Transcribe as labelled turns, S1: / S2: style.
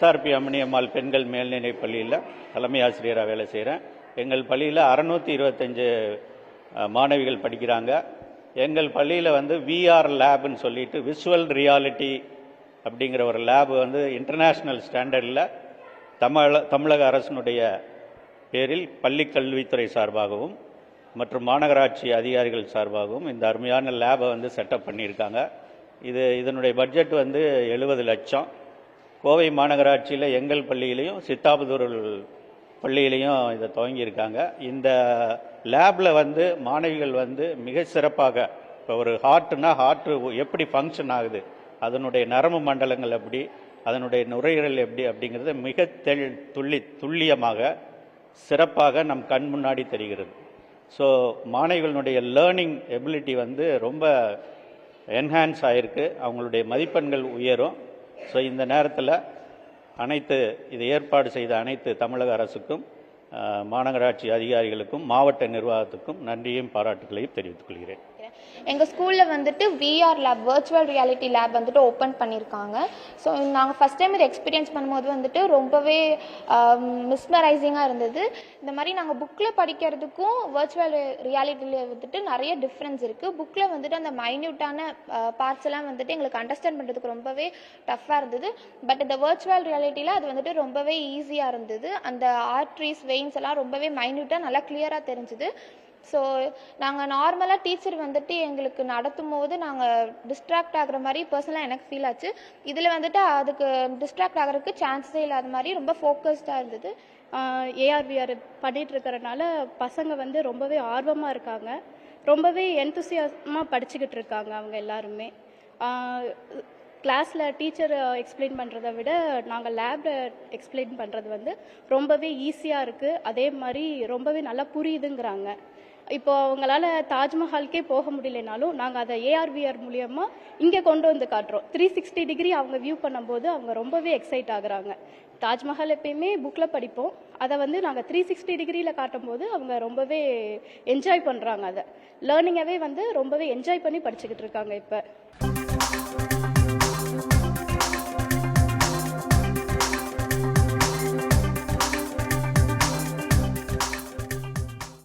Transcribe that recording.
S1: SRP Ammaniammal பெண்கள் மேல்நிலைப் பள்ளியில் தலைமை ஆசிரியராக வேலை செய்கிறேன். எங்கள் பள்ளியில் 625 மாணவிகள் படிக்கிறாங்க. எங்கள் பள்ளியில் விஆர் லேப்னு சொல்லிட்டு விஷுவல் ரியாலிட்டி அப்படிங்கிற ஒரு லேப் இன்டர்நேஷ்னல் ஸ்டாண்டர்டில் தமிழக அரசினுடைய பேரில் பள்ளி கல்வித்துறை சார்பாகவும் மற்றும் மாநகராட்சி அதிகாரிகள் சார்பாகவும் இந்த அருமையான லேபை செட்டப் பண்ணியிருக்காங்க. இதனுடைய பட்ஜெட் 70 லட்சம். கோவை மாநகராட்சியில் எங்கள் பள்ளியிலையும் சித்தாபுதூர் பள்ளியிலையும் இதை துவங்கியிருக்காங்க. இந்த லேபில் மாணவிகள் மிக சிறப்பாக, இப்போ ஒரு ஹார்ட்டு எப்படி ஃபங்க்ஷன் ஆகுது, அதனுடைய நரம்பு மண்டலங்கள் எப்படி, அதனுடைய நுரையீரல் எப்படி அப்படிங்கிறது மிக துல்லியமாக சிறப்பாக நம் கண் முன்னாடி தெரிகிறது. ஸோ மாணவிகளுடைய லேர்னிங் எபிலிட்டி ரொம்ப என்ஹான்ஸ் ஆகிருக்கு, அவங்களுடைய மதிப்பெண்கள் உயரும். ஸோ இந்த நேரத்தில் இதை ஏற்பாடு செய்த அனைத்து தமிழக அரசுக்கும், மாநகராட்சி அதிகாரிகளுக்கும், மாவட்ட நிர்வாகத்துக்கும் நன்றியும் பாராட்டுகளையும் தெரிவித்துக் கொள்கிறேன்.
S2: எங்கள் ஸ்கூலில் VR lab, virtual reality lab open பண்ணியிருக்காங்க. ஸோ நாங்கள் ஃபஸ்ட் டைம் இதை எக்ஸ்பீரியன்ஸ் பண்ணும்போது ரொம்பவே மிஸ்மரைசிங்காக இருந்தது. இந்த மாதிரி நாங்கள் புக்கில் படிக்கிறதுக்கும் வர்ச்சுவல் ரியாலிட்டியில் நிறைய டிஃப்ரென்ஸ் இருக்குது. புக்கில் அந்த மைன்யூட்டான பார்ட்ஸ் எல்லாம் எங்களுக்கு அண்டர்ஸ்டாண்ட் பண்ணுறதுக்கு ரொம்பவே டஃப்பாக இருந்தது. பட் இந்த வர்ச்சுவல் ரியாலிட்டியில் அது ரொம்பவே ஈஸியாக இருந்தது. அந்த ஆர்ட்ரிஸ், வெயின்ஸ் எல்லாம் ரொம்பவே மைன்யூட்டாக நல்லா கிளியராக தெரிஞ்சுது. ஸோ நாங்கள் நார்மலாக டீச்சர் எங்களுக்கு நடத்தும் போது நாங்கள் டிஸ்ட்ராக்ட் ஆகிற மாதிரி பர்சனலாக எனக்கு ஃபீல் ஆச்சு. இதில் அதுக்கு டிஸ்ட்ராக்ட் ஆகிறதுக்கு சான்ஸே இல்லாத மாதிரி ரொம்ப ஃபோக்கஸ்டாக இருந்தது.
S3: ஏஆர்விஆர் பண்ணிகிட்டு இருக்கிறனால பசங்க ரொம்பவே ஆர்வமாக இருக்காங்க, ரொம்பவே என்தூசியாசமாக படிச்சுக்கிட்டு இருக்காங்க. அவங்க எல்லாருமே கிளாஸில் டீச்சர் எக்ஸ்பிளைன் பண்ணுறதை விட நாங்கள் லேபில் எக்ஸ்பிளைன் பண்ணுறது ரொம்பவே ஈஸியாக இருக்குது. அதே மாதிரி ரொம்பவே நல்லா புரியுதுங்கிறாங்க. இப்போ அவங்களால தாஜ்மஹாலுக்கே போக முடியலனாலும் நாங்கள் அதை ஏஆர்விஆர் மூலியமாக இங்கே கொண்டு வந்து காட்டுறோம். 360 டிகிரி அவங்க வியூ பண்ணும்போது அவங்க ரொம்பவே எக்ஸைட் ஆகுறாங்க. தாஜ்மஹால் எப்பயுமே புக்கில் படிப்போம், அதை நாங்கள் 360 டிகிரியில் காட்டும் போது அவங்க ரொம்பவே என்ஜாய் பண்ணுறாங்க. அதை லேர்னிங்காகவே ரொம்பவே என்ஜாய் பண்ணி படிச்சுக்கிட்டு இருக்காங்க இப்போ.